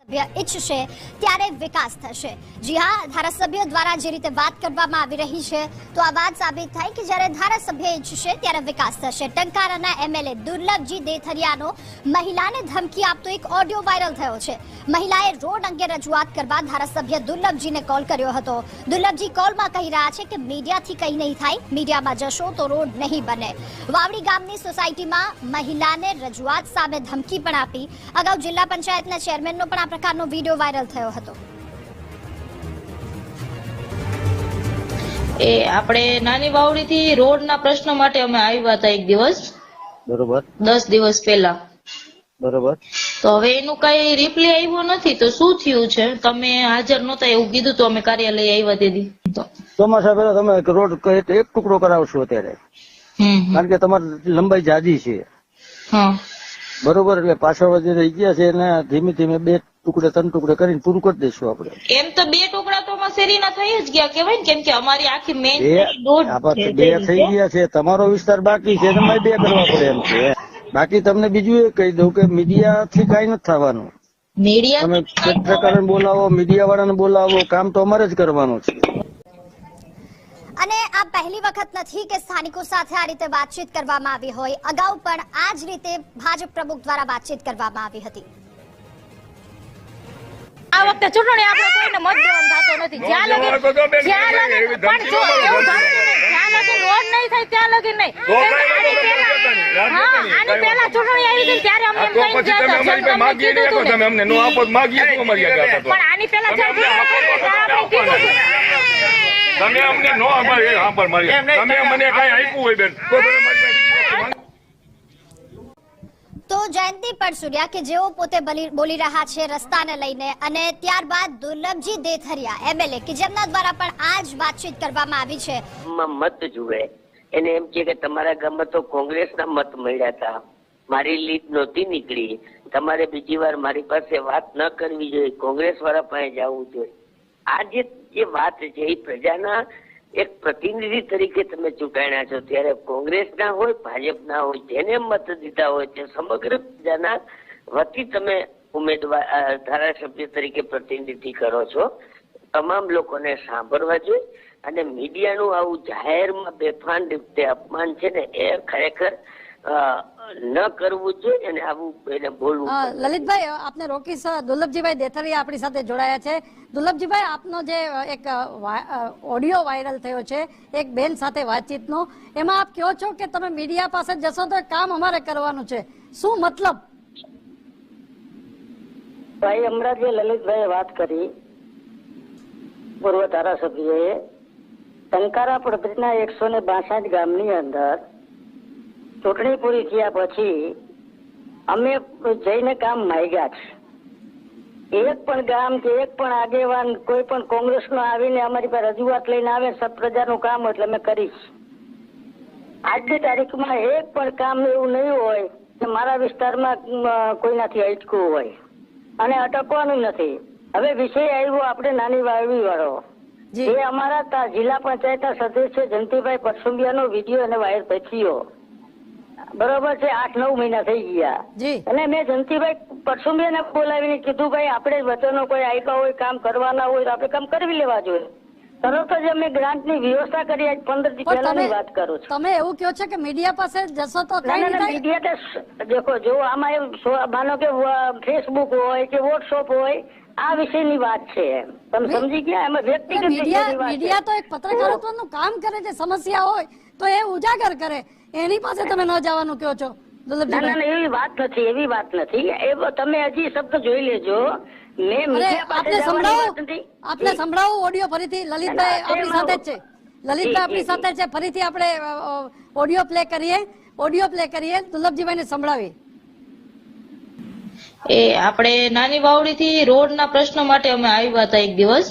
ઈચ્છશે ત્યારે વિકાસ થશે। જી હા, ધારાસભ્ય દ્વારા જે રીતે વાત કરવામાં આવી રહી છે તો આ વાત સાબિત થાય કે જ્યારે ધારાસભ્ય ઈચ્છશે ત્યારે વિકાસ થશે। ટંકારાના એમએલએ દુર્લભજી દેથરિયાનો મહિલાને ધમકી આપતો એક ઓડિયો વાયરલ થયો છે। મહિલાએ રોડ અંગે રજૂઆત કરવા ધારાસભ્ય દુર્લભજીને કોલ કર્યો હતો। દુર્લભજી કોલમાં કહી રહ્યા છે કે મીડિયાથી કંઈ નહીં થાય, મીડિયામાં જશો તો રોડ નહીં બને। વાવડી ગામની સોસાયટીમાં મહિલાને રજૂઆત સામે ધમકી પણ આપી। અગાઉ જિલ્લા પંચાયતના ચેરમેનનો પણ આ પ્રકારનો વિડીયો વાયરલ થયો હતો। એ આપણે નાની વાવડીથી રોડના પ્રશ્ન માટે અમે આવ્યા હતા એક દિવસ, બરોબર, 10 દિવસ પહેલા, બરોબર। તો હવે એનું કઈ રિપ્લાય આવ્યો નથી, તો શું થયું છે? તમે હાજર નહોતા એવું કીધું તો અમે કાર્યાલય આવ્યા તેથી ચોમાસા પહેલા તમે રોડ એક ટુકડો કરાવશો અત્યારે, કારણ કે તમારી લંબાઈ જાજી છે, બરોબર, એટલે પાછળ વચ્ચે રહી ગયા છે એને ધીમે ધીમે 2 ટુકડે 3 ટુકડે કરીને પૂરું કરી દઈશું આપણે। એમ તો 2 ટુકડા તો શેરીના થઈ જ ગયા કેવાય ને, કેમ કે અમારી આખી મેઇન 2 થઈ ગયા છે, તમારો વિસ્તાર બાકી છે, તમારે 2 કરવા પડે એમ છે। બાકી તમને બીજું એ કહી દઉં કે મીડિયા થી કઈ નથી થવાનું। મીડિયા તમે પત્રકારોને બોલાવો, મીડિયા વાળાને બોલાવો, કામ તો અમારે જ કરવાનું છે। અને આ પહેલી વખત નથી કે સ્થાનિકો સાથે આ રીતે વાતચીત કરવામાં આવી હોય, અગાઉ પણ આ જ રીતે ભાજપ પ્રમુખ દ્વારા વાતચીત કરવામાં આવી હતી। આ વખતે ચૂંટણી આપણે કોઈને મત દેવાનું થતો નથી, જ્યાં લગી પણ જો એવું જ્યાં લગી રોડ નહીં થાય ત્યાં લગી નહીં। આની પહેલા ચૂંટણી આવી હતી ત્યારે અમને એમ કઈ પણ આની પહેલા તમે અમને નો તમે મને કઈ આપ્યું હોય બેન તો જયંતિ પરસુરિયા કે જેઓ પોતે બોલી રહ્યા છે રસ્તાને લઈને, અને ત્યારબાદ દુર્લભજી દેથરિયા એમએલએ કે જેમના દ્વારા પણ આ જ વાતચીત કરવામાં આવી છે। મત જુએ એને એમ કે તમારા ગામમાં તો કોંગ્રેસના મત મળ્યા હતા, મારી લીડ નહોતી નીકળી, તમારે બીજી વાર મારી પાસે વાત ન કરવી જોઈએ, કોંગ્રેસ વાળા પાસે જવું જોઈએ। આ જે વાત છે એ પ્રજાના એક પ્રતિનિધિ તરીકે તમે ચૂંટાયા છો, ત્યારે કોંગ્રેસ ના હોય, ભાજપ ના હોય, જેને મત દીધા હોય તે સમગ્ર પ્રજાના વતી તમે ઉમેદવાર ધારાસભ્ય તરીકે પ્રતિનિધિ કરો છો। તમામ લોકોને સાંભળવા જોઈએ અને મીડિયાનું આવું જાહેરમાં બેફાન રીતે અપમાન છે ને એ ખરેખર ન કરવું જોઈએ અને આવું એને બોલવું। લલિતભાઈ, આપને રોકીશ, દુર્લભજીભાઈ દેથરિયા આપણી સાથે જોડાયા છે। દુર્લભજીભાઈ, આપનો જે એક ઓડિયો વાયરલ થયો છે એક બેન સાથે વાતચીતનો, એમાં આપ કહો છો કે તમે મીડિયા પાસે જશો તો કામ અમારે કરવાનું છે, શું મતલબ? ભાઈ, હમણાં જે લલિતભાઈએ વાત કરી, પૂર્વ ધારાસભ્યએ, ટંકારા પડધરીના 162 ગામની અંદર ચૂંટણી પૂરી થયા પછી અમે જઈને કામ માંગ્યા છે। એક પણ ગામ કે એક પણ આગેવાન કોઈ પણ કોંગ્રેસનો આવીને અમારી પાસે રજૂઆત લઈને આવે, સબ પ્રજાનું કામ એટલે અમે કરીશ। આજની તારીખમાં એક પણ કામ એવું નહીં હોય કે મારા વિસ્તારમાં કોઈનાથી અટકવું હોય અને અટકવાનું નથી। હવે વિષય આવ્યો આપણે નાની વાવડી વાળો, એ અમારા જિલ્લા પંચાયતના સદસ્ય જયંતિભાઈ પરસુંબિયાનો વિડીયો અને વાયરલ થયો, બરોબર છે, 8-9 મહિના થઈ ગયા, અને મેં જયંતિભાઈ પરસુંબિયાને બોલાવીને કીધું ભાઈ આપણે વચનો કોઈ આપ્યા હોય, કામ કરવાના હોય તો આપણે કામ કરી લેવા જોઈએ। તરત જ અમે ગ્રાન્ટની વ્યવસ્થા કરી, આજ 15 દી પહેલાની વાત કરું છું। તમે એવું કહો છો કે મીડિયા પાસે જશો તો મીડિયા દેખો, જો આમાં એમ માનો કે ફેસબુક હોય કે વોટ્સઅપ હોય, આ વિષયની વાત છે, તમે સમજી ગયા? એમાં વ્યક્તિગત મીડિયા તો એક પત્રકારત્વનું કામ કરે છે, સમસ્યા હોય તો એ ઉજાગર કરે, એની પાસે તમે ન જવાનું કહો છો? ના, એવી વાત નથી, એવી વાત નથી, એ તમે હજી શબ્દ જોઈ લેજો। આપને સંભળાવો ઓડિયો ફરીથી? લલિતભાઈ આપણી સાથે જ છે, લલિતભાઈ આપણી સાથે છે, ફરીથી આપણે ઓડિયો પ્લે કરીએ, દુર્લભજીભાઈને સંભળાવી। એ આપણે નાની વાવડીથી રોડના પ્રશ્ન માટે અમે આવ્યા હતા એક દિવસ,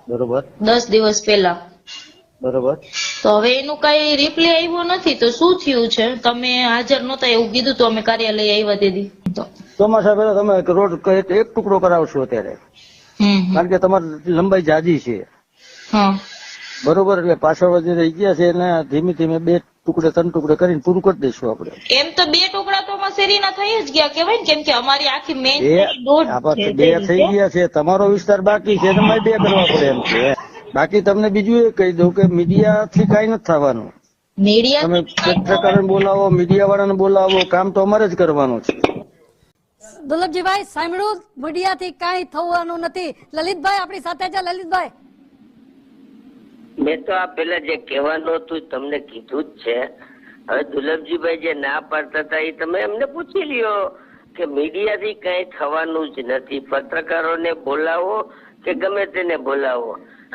બરોબર, 10 દિવસ પહેલા, બરોબર। તો હવે એનું કઈ રિપ્લાય આવ્યો નથી, તો શું થયું છે? તમે હાજર નહોતા એવું કીધું તો અમે કાર્યાલય આવ્યા તેથી ચોમાસા પહેલા તમે રોડ એક ટુકડો કરાવશો અત્યારે, કારણ કે તમારી લંબાઈ જાજી છે, બરોબર, એટલે પાછળ વચ્ચે રહી ગયા છે એને ધીમે ધીમે 2 ટુકડે 3 ટુકડે કરીને પૂરું કરી દઈશું આપણે. એમ તો 2 ટુકડા તો શેરીના થઈ જ ગયા કેવાય ને, કેમ કે અમારી આખી મેઇન આપણે 2 થઈ ગયા છે, તમારો વિસ્તાર બાકી છે, તમારે 2 કરવા પડે એમ છે. બાકી તમને બીજું એ કહી દઉં કે મીડિયા થી કઈ નથી થવાનું. તમે પત્રકારોને બોલાવો, મીડિયા વાળાને બોલાવો, કામ તો અમારે જ કરવાનું છે. દુર્લભજીભાઈ સાંભળ્યું, મીડિયાથી કાંઈ થવાનું નથી. લલિતભાઈ આપણી સાથે છે. લલિતભાઈ, મેં તો આ પેલા જે કહેવાનું હતું તમને કીધું જ છે. હવે દુર્લભજીભાઈ જે ના પાડતા હતા એ તમે એમને પૂછી લ્યો કે મીડિયાથી કઈ થવાનું જ નથી. પત્રકારોને બોલાવો કે ગમે તેને બોલાવો, એ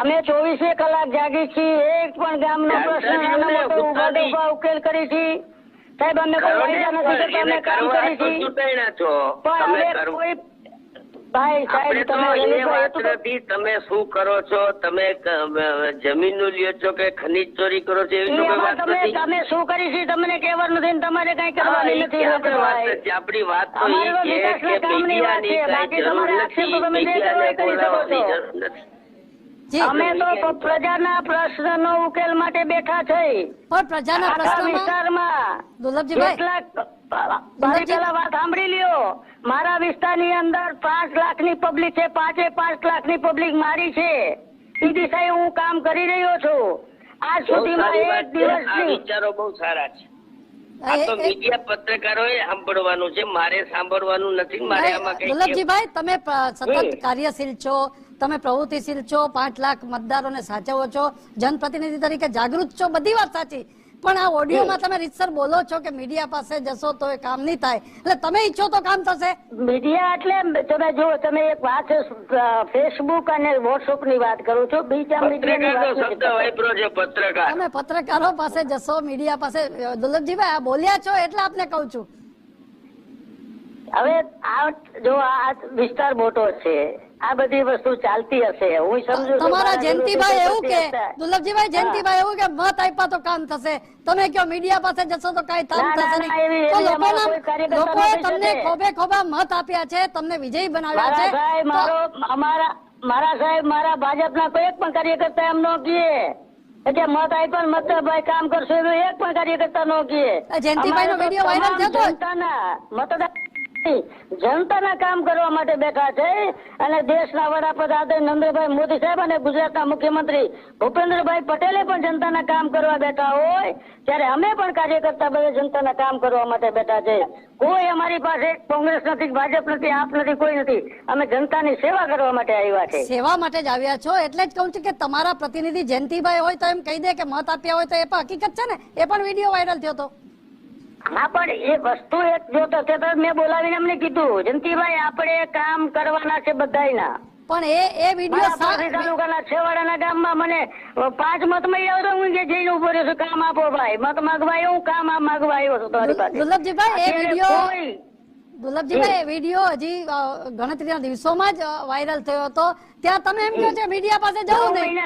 અમે 24 કલાક જાગી છીએ, એક પણ ગામનો પ્રશ્ન ઉકેલ કરી છે સાહેબ. અમે કોઈ વાયદા નથી કરતા, અમે કામ કરી છે. તમે શું કરો છો? તમે જમીન નું લ્યો છો કે ખનીજ ચોરી કરો છો? તમે શું કરી છે તમને કહેવાનું નથી, તમારે કઈ કરવાની નથી. આપણી વાત તો એ છે કે મીડિયાની કઈ જરૂર નથી. અમે તો પ્રજાના પ્રશ્નનો ઉકેલ માટે બેઠા છે. પણ પ્રજાના વિસ્તારમાં પેલા વાત સાંભળી લ્યો. મારા વિસ્તારની અંદર 5 લાખની પબ્લિક છે, 5 લાખની પબ્લિક મારી છે. એ દિશાએ હું કામ કરી રહ્યો છું. આજ સુધીમાં એક દિવસ વિચારો બહુ સારા છે. આ તો મીડિયા પત્રકારોએ સાંભળવાનું છે, મારે સાંભળવાનું નથી. મારે આમાં કઈ દુર્લભજીભાઈ, તમે સતત કાર્યશીલ છો, તમે પ્રવૃત્તિશીલ છો, 5 લાખ મતદારોને સાચવો છો, જનપ્રતિનિધિ તરીકે જાગૃત છો, બધી વાત સાચી. પણ આ ઓડિયોમાં તમે રીતસર બોલો છો કે મીડિયા પાસે જશો તો એ કામ નહીં થાય, એટલે તમે ઈચ્છો તો કામ થશે. મીડિયા એટલે તમે જો, તમે એક વાત ફેસબુક અને વોટ્સઅપ ની વાત કરો છો, બીજા પત્રકાર તમે પત્રકારો પાસે જશો, મીડિયા પાસે. દુર્લભજીભાઈ આ બોલ્યા છો એટલે આપને કહું છું. હવે આ જો આ વિસ્તાર મોટો છે, આ બધી વસ્તુ ચાલતી હશે, હું સમજુ. તમારા જયંતિભાઈ એવું કે, દુર્લભજીભાઈ જયંતિભાઈ એવું કે મત આપ્યા તો કામ થશે, તમે કયો મીડિયા પાસે જશો તો કઈ કામ થશે નહીં. તો લોકોએ તમને ખોબે ખોબા મત આપ્યા છે, તમને વિજયી બનાવ્યા છે. મારા સાહેબ, મારા ભાજપના કોઈ એક પણ કાર્યકર્તા એમ નો કહે કે મત આપ્યા મતભાઈ કામ કરશો, એવું એક પણ કાર્યકર્તા નો કહે. જયંતિભાઈ નો વિડીયો વાયરલ થયો, મતદાર જનતાના કામ કરવા માટે બેઠા છે. અને દેશના વડાપ્રધાન નરેન્દ્રભાઈ મોદી સાહેબ અને ગુજરાતના મુખ્યમંત્રી ભૂપેન્દ્રભાઈ પટેલે પણ જનતાના કામ કરવા બેઠા હોય ત્યારે અમે પણ કાર્યકર્તા બધા જનતાના કામ કરવા માટે બેઠા છે. કોઈ અમારી પાસે કોંગ્રેસ નથી, ભાજપ નથી, આપ નથી, કોઈ નથી. અમે જનતાની સેવા કરવા માટે આવ્યા છે. સેવા માટે જ આવ્યા છો, એટલે જ કહું છું કે તમારા પ્રતિનિધિ જયંતિભાઈ હોય તો એમ કહી દે કે મત આપ્યા હોય તો એ પણ હકીકત છે ને. એ પણ વિડીયો વાયરલ થયો હતો. હા, પણ એ વસ્તુ એક જોતો મેં બોલાવીને અમને કીધું જયંતિભાઈ આપણે કામ કરવાના છે બધાયના. પણ એ વિડીયો તાલુકાના છેવાડાના ગામમાં મને 5 મત મળ્યા તો હું જઈને ઉભો રહ્યો છું, કામ આપો ભાઈ. મત માંગવા હું કામ માંગવા આવ્યો છું તમારી પાસે. દુર્લભજીભાઈ એ વિડીયો હજી ગણતરીના દિવસોમાં જ વાયરલ થયો હતો. ત્યાં તમે એમ કહો છો મીડિયા પાસે જવું નહીં.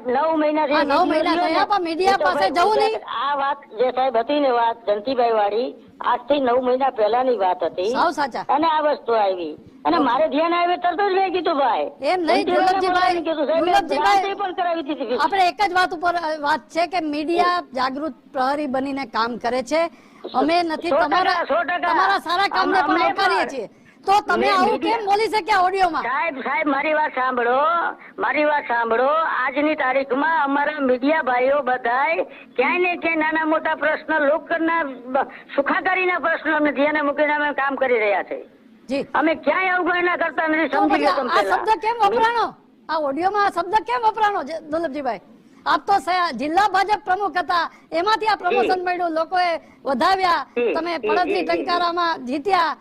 9 મહિના થયા પણ મીડિયા પાસે જવું નહીં. આ વાત જે સાહેબ હતી ને, વાત જયંતિભાઈ વાળી, આજથી 9 મહિના પહેલાની વાત હતી. સાવ સાચા. અને આ વસ્તુ આવી અને મારે ધ્યાન આવ્યું તરત જ મેં કીધું ભાઈ એમ નહીં. દુર્લભજીભાઈ પણ કરાવી દીધી. આપણે એક જ વાત ઉપર વાત છે કે મીડિયા જાગૃત પ્રહરી બનીને કામ કરે છે. અમે નથી તમારા સારા કામને પણ આવકારીએ છીએ. તો તમે આવું કેમ બોલી શક્યા ઓડિયોમાં? સાહેબ મારી વાત સાંભળો. આજની તારીખમાં અમારા મીડિયા ભાઈઓ બધાય ક્યાંય ને ક્યાંય નાના મોટા પ્રશ્ન, લોકના સુખાકારીના પ્રશ્નો ધ્યાને મૂકીને અમે કામ કરી રહ્યા છે. અમે ક્યાંય અવગણના કરતા નથી. સમજી લો. આ શબ્દ કેમ વપરાણો? આ ઓડિયોમાં આ શબ્દ કેમ વપરાણો દુર્લભજીભાઈ? આપ તો જિલ્લા ભાજપ પ્રમુખ હતા, એમાંથી આ પ્રમોશન મળ્યું, લોકોએ વધાવ્યા, તમે પડદની ટંકારામાં જીત્યા,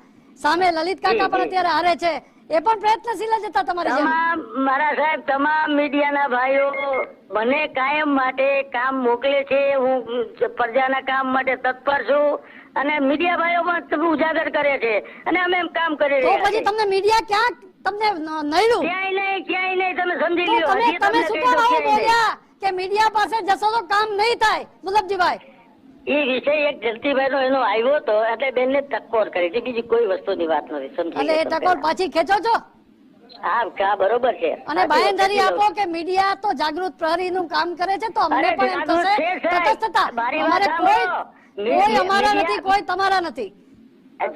સામે લલિત કાકા પણ અત્યારે હારે છે. એ પણ પ્રયત્નશીલ જ હતા તમારી જેમ. મારા સાહેબ તમામ મીડિયાના ભાઈઓ મને કાયમ માટે કામ મોકલે છે. હું પ્રજાના કામ માટે તત્પર છું અને મીડિયા ભાઈઓ પણ ઉજાગર કરે છે અને અમે એમ કામ કરી રહ્યા છીએ. પછી તમને મીડિયા ક્યાં તમને નડ્યું? ક્યાંય નહીં. તમે સમજી લ્યો. તમે શું કામ આવું બોલ્યા કે મીડિયા પાસે જશો તો કામ નહીં થાય? દુર્લભજીભાઈ એ વિષય એક જયંતિભાઈ નો એનો આવ્યો હતો એટલે બેનને ટકોર કરી હતી, બીજી કોઈ વસ્તુની વાત નથી. સમજી એટલે એ ટકોર પાછી ખેંચો છો? હા બરોબર છે. અને બાંયધરી આપો કે મીડિયા તો જાગૃત પ્રહરીનું કામ કરે છે, તો અમને અરે, પણ એમ જાગૃત થશે છે, સાહેબ. તટસ્થતા. મારી વાત અમારે સાંભળો. કોઈ અમારા મીડિયા- નથી, કોઈ તમારા નથી.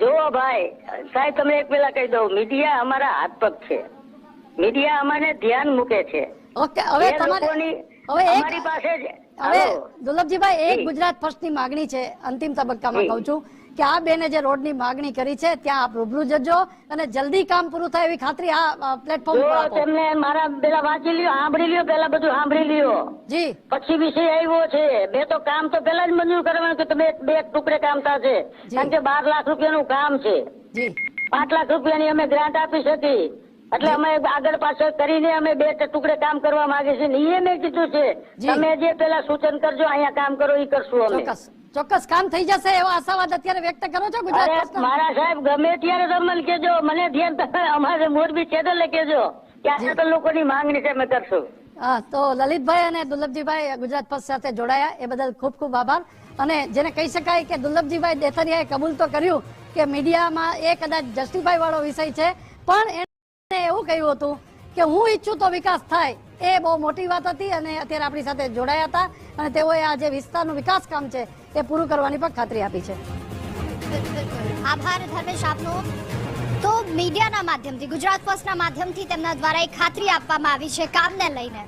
જુઓ ભાઈ સાહેબ, તમને એક પેલા કહી દઉં, મીડિયા અમારા હાથ પગ છે. મીડિયા અમારે ધ્યાન મૂકે છે. ઓકે, હવે એ તમારે લોકોની હવે એક અમારી પાસે જ હવે હાલો. દુર્લભજીભાઈ, એક જી. ગુજરાત ફર્સ્ટની માગણી છે, અંતિમ તબક્કામાં જી. કહું છું કે આ બેને જે રોડની માગણી કરી છે ત્યાં આપ રૂબરૂ જજો અને જલ્દી કામ પૂરું થાય એવી ખાતરી આ પ્લેટફોર્મ પર જો આપો. તેમને મારા પેલા વાંચી લ્યો, સાંભળી લ્યો, પેલા બધું સાંભળી લ્યો, જી પછી વિષય આવ્યો છે. બે તો કામ તો પેલા જ મંજૂર કરવાનું કે તમે બે ટુકડે કામ થશે, જી. કારણ કે 12 લાખ રૂપિયાનું કામ છે. જી 5 લાખ રૂપિયાની અમે ગ્રાન્ટ આપી શકી, એટલે અમે આગળ પાછળ કરીને અમે બે ટુકડે કામ કરવા માંગે છે. ને એ મેં કીધું છે જી. તમે જે પેલા સૂચન કરજો, અહીંયા કામ કરો, એ કરશું અમે. ચોક્કસ કામ થઈ જશે એવો આશાવાદ અત્યારે વ્યક્ત કરો છો ગુજરાત અરે ફર્સ્ટના? મારા સાહેબ ગમે ત્યારે તમે કેજો, મને ધ્યાન અમારે મોરબી ચેનલે કેજો કે આ તો લોકોની માંગણી છે, અમે કરશું. હા, તો લલિતભાઈ અને દુર્લભજીભાઈ ગુજરાત ફર્સ્ટ સાથે જોડાયા એ બદલ ખૂબ ખૂબ આભાર. અને જેને કહી શકાય કે દુર્લભજીભાઈ દેથરિયાએ કબૂલ તો કર્યું કે મીડિયામાં એ કદાચ જસ્ટિફાઈ વાળો વિષય છે, પણ એને એવું કહ્યું હતું કે હું ઈચ્છું તો વિકાસ થાય. એ બહુ મોટી વાત હતી અને અત્યારે આપણી સાથે જોડાયા હતા અને તેઓએ આ જે વિસ્તારનું વિકાસ કામ છે એ પૂરું કરવાની પણ ખાતરી આપી છે. આભાર ધર્મેશ આપનો. તો મીડિયાના માધ્યમથી, ગુજરાત ફર્સ્ટના માધ્યમથી તેમના દ્વારા એક ખાતરી આપવામાં આવી છે કામને લઈને.